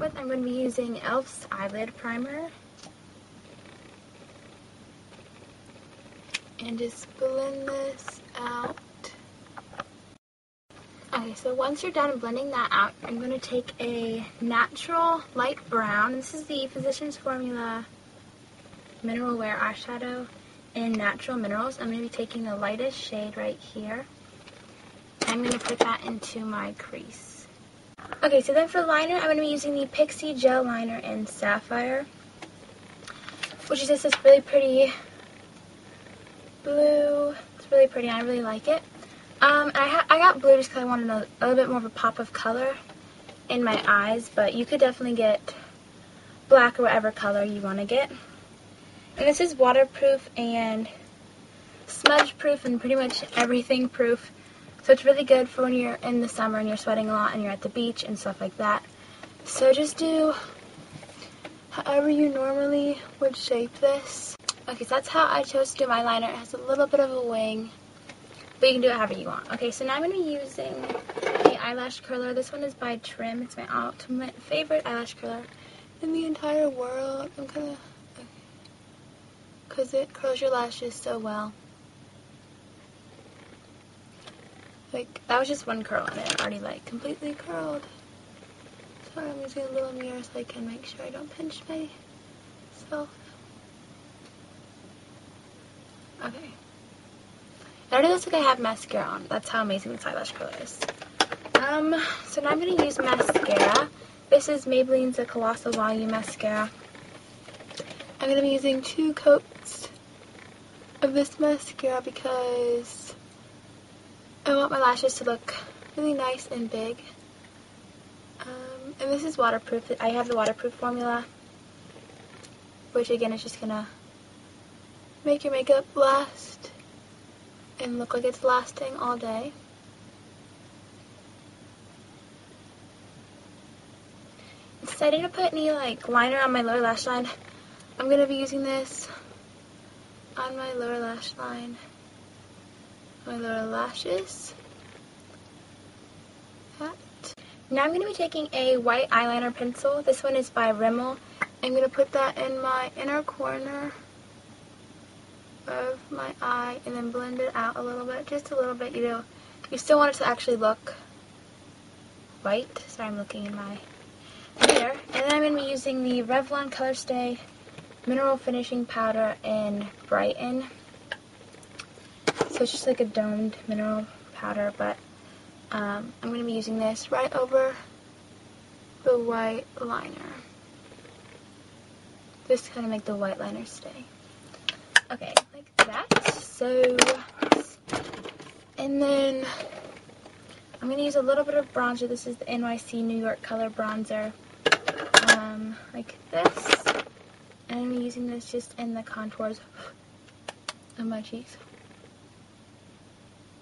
with, I'm going to be using e.l.f.'s eyelid primer. And just blend this out. Okay, so once you're done blending that out, I'm going to take a natural light brown. This is the Physicians Formula Mineral Wear eyeshadow in Natural Minerals. I'm going to be taking the lightest shade right here. I'm going to put that into my crease. Okay, so then for liner, I'm going to be using the Pixie Gel Liner in Sapphire, which is just this really pretty blue. It's really pretty. I really like it. I got blue just because I wanted a little bit more of a pop of color in my eyes, but you could definitely get black or whatever color you want to get. And this is waterproof and smudge proof and pretty much everything proof. So it's really good for when you're in the summer and you're sweating a lot and you're at the beach and stuff like that. So just do however you normally would shape this. Okay, so that's how I chose to do my liner. It has a little bit of a wing, but you can do it however you want. Okay, so now I'm going to be using the eyelash curler. This one is by Trim. It's my ultimate favorite eyelash curler in the entire world. I'm gonna, because it curls your lashes so well. Like, that was just one curl and it already like completely curled. So I'm using a little mirror so I can make sure I don't pinch myself. Okay. It already looks like I have mascara on. That's how amazing this eyelash curler is. So now I'm going to use mascara. This is Maybelline's The Colossal Volume Mascara. I'm going to be using 2 coats of this mascara because I want my lashes to look really nice and big. And this is waterproof. I have the waterproof formula, which again is just going to make your makeup last and look like it's lasting all day. Since I didn't put any like liner on my lower lash line, I'm going to be using this on my lower lash line, my lower lashes. That. Now I'm going to be taking a white eyeliner pencil. This one is by Rimmel. I'm going to put that in my inner corner of my eye and then blend it out a little bit, just a little bit. You know, you still want it to actually look white. Sorry, I'm looking in my mirror. And then I'm going to be using the Revlon Color Stay Mineral Finishing Powder in Brighten. So it's just like a domed mineral powder, but I'm going to be using this right over the white liner. Just to kind of make the white liner stay. Okay, like that. So, and then I'm going to use a little bit of bronzer. This is the NYC New York Color Bronzer. Like this. And I'm using this just in the contours of my cheeks.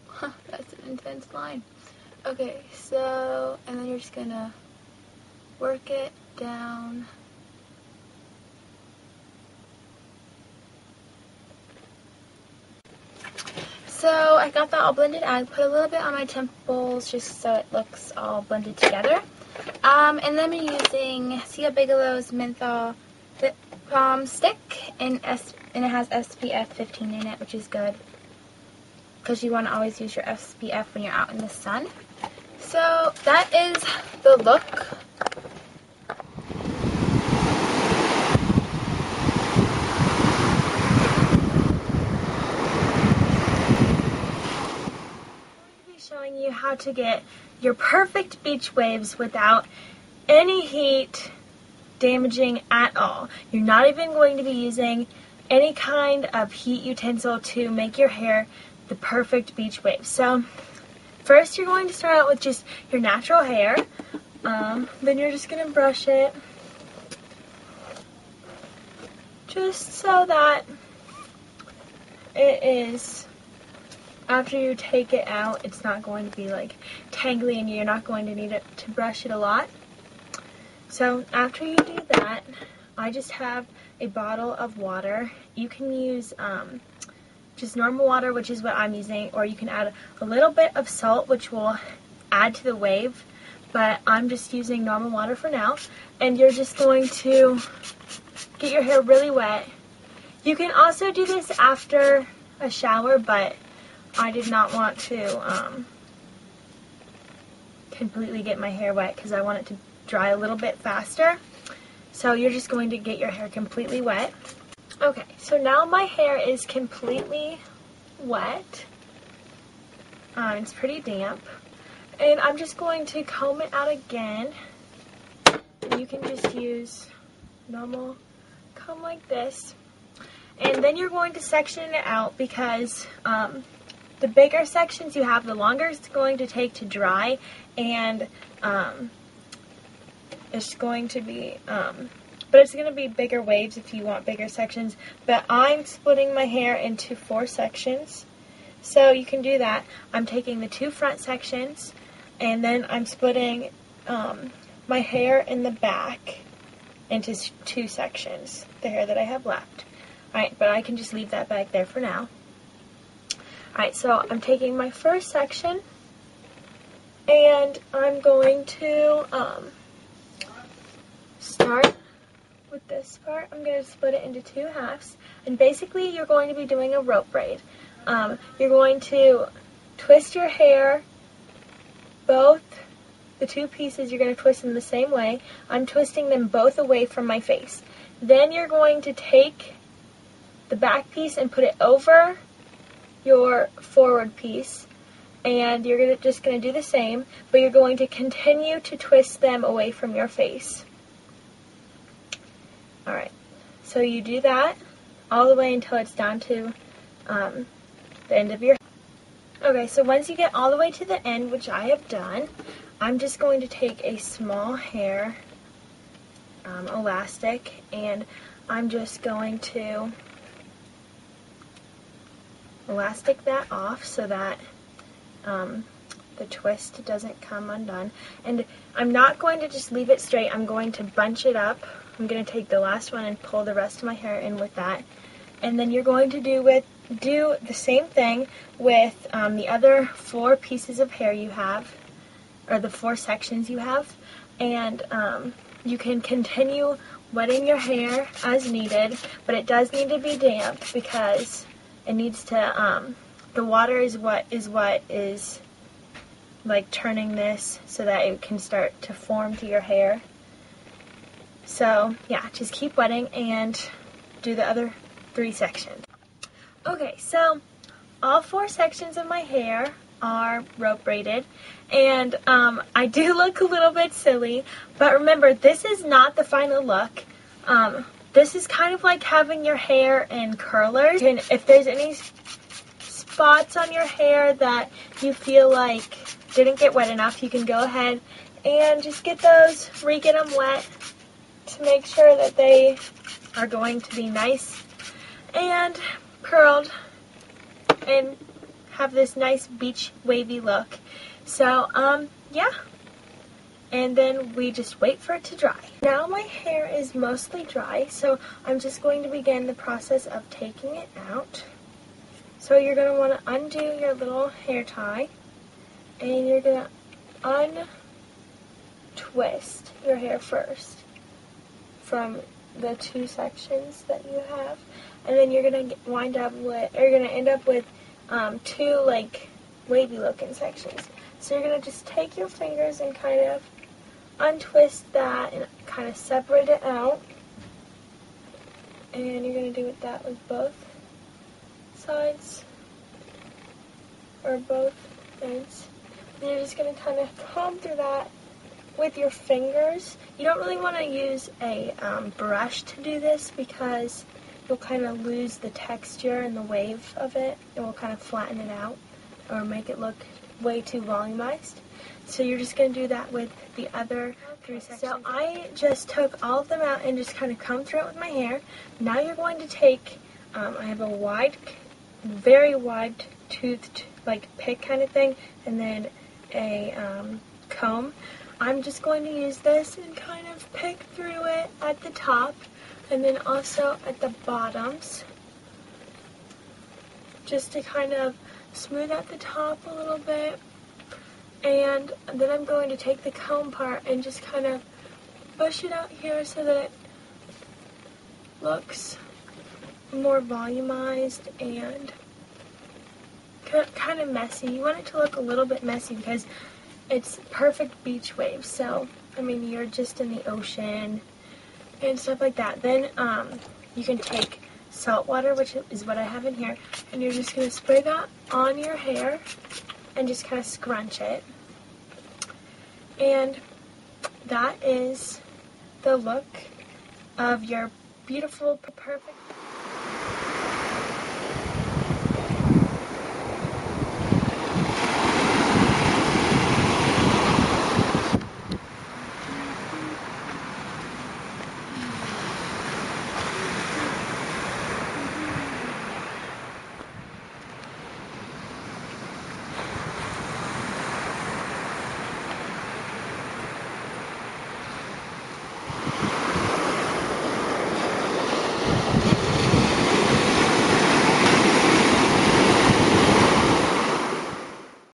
Huh, that's an intense line. Okay, so, and then you're just going to work it down. So I got that all blended out. I put a little bit on my temples just so it looks all blended together. And then I'm using Sia Bigelow's Menthol Lip Balm Stick, and it has SPF 15 in it, which is good because you want to always use your SPF when you're out in the sun. So that is the look. Showing you how to get your perfect beach waves without any heat damaging at all. You're not even going to be using any kind of heat utensil to make your hair the perfect beach wave. So first you're going to start out with just your natural hair. Then you're just going to brush it just so that it is, after you take it out, it's not going to be like tangly and you're not going to need it to brush it a lot. So after you do that, I just have a bottle of water. You can use just normal water, which is what I'm using, or you can add a little bit of salt, which will add to the wave. but I'm just using normal water for now. And you're just going to get your hair really wet. You can also do this after a shower, but I did not want to completely get my hair wet because I want it to dry a little bit faster. So you're just going to get your hair completely wet. Okay, so now my hair is completely wet. It's pretty damp. And I'm just going to comb it out again. You can just use normal comb like this. And then you're going to section it out because the bigger sections you have, the longer it's going to take to dry. And it's going to be, but it's going to be bigger waves if you want bigger sections. But I'm splitting my hair into 4 sections. So you can do that. I'm taking the 2 front sections, and then I'm splitting my hair in the back into 2 sections, the hair that I have left. Alright, but I can just leave that back there for now. Alright, so I'm taking my first section, and I'm going to start with this part. I'm going to split it into 2 halves, and basically you're going to be doing a rope braid. You're going to twist your hair, both the 2 pieces, you're going to twist them the same way. I'm twisting them both away from my face. Then you're going to take the back piece and put it over your forward piece, and you're just going to do the same, but you're going to continue to twist them away from your face. Alright, so you do that all the way until it's down to the end of your hair. Okay, so once you get all the way to the end, which I have done, I'm just going to take a small hair elastic, and I'm just going to elastic that off so that the twist doesn't come undone. And I'm not going to just leave it straight, I'm going to bunch it up. I'm going to take the last one and pull the rest of my hair in with that. And then you're going to do the same thing with the other 4 pieces of hair you have, or the 4 sections you have. And you can continue wetting your hair as needed, but it does need to be damp because it needs to, the water is what is like turning this so that it can start to form to your hair. So yeah, just keep wetting and do the other 3 sections. Okay, so all 4 sections of my hair are rope braided, and I do look a little bit silly, but remember, this is not the final look. This is kind of like having your hair in curlers, and if there's any spots on your hair that you feel like didn't get wet enough, you can go ahead and just get those, re-get them wet to make sure that they are going to be nice and curled and have this nice beach wavy look. So yeah, and then we just wait for it to dry. Now my hair is mostly dry, so I'm just going to begin the process of taking it out. So you're going to want to undo your little hair tie, and you're going to untwist your hair first from the 2 sections that you have, and then you're going to end up with 2 like wavy looking sections. So you're going to just take your fingers and kind of untwist that and kind of separate it out, and you're going to do that with both sides or both ends. And you're just going to kind of comb through that with your fingers. You don't really want to use a brush to do this because you'll kind of lose the texture and the wave of it. It will kind of flatten it out or make it look way too volumized. So you're just going to do that with the other 3 sections. So I just took all of them out and just kind of combed through it with my hair. Now you're going to take, I have a very wide toothed like pick kind of thing, and then a comb. I'm just going to use this and kind of pick through it at the top and then also at the bottoms, just to kind of smooth out the top a little bit And then I'm going to take the comb part and just kind of push it out here so that it looks more volumized and kind of messy. You want it to look a little bit messy because it's perfect beach waves. So, I mean, you're just in the ocean and stuff like that. Then you can take salt water, which is what I have in here, and you're just going to spray that on your hair and just kind of scrunch it. And that is the look of your beautiful, perfect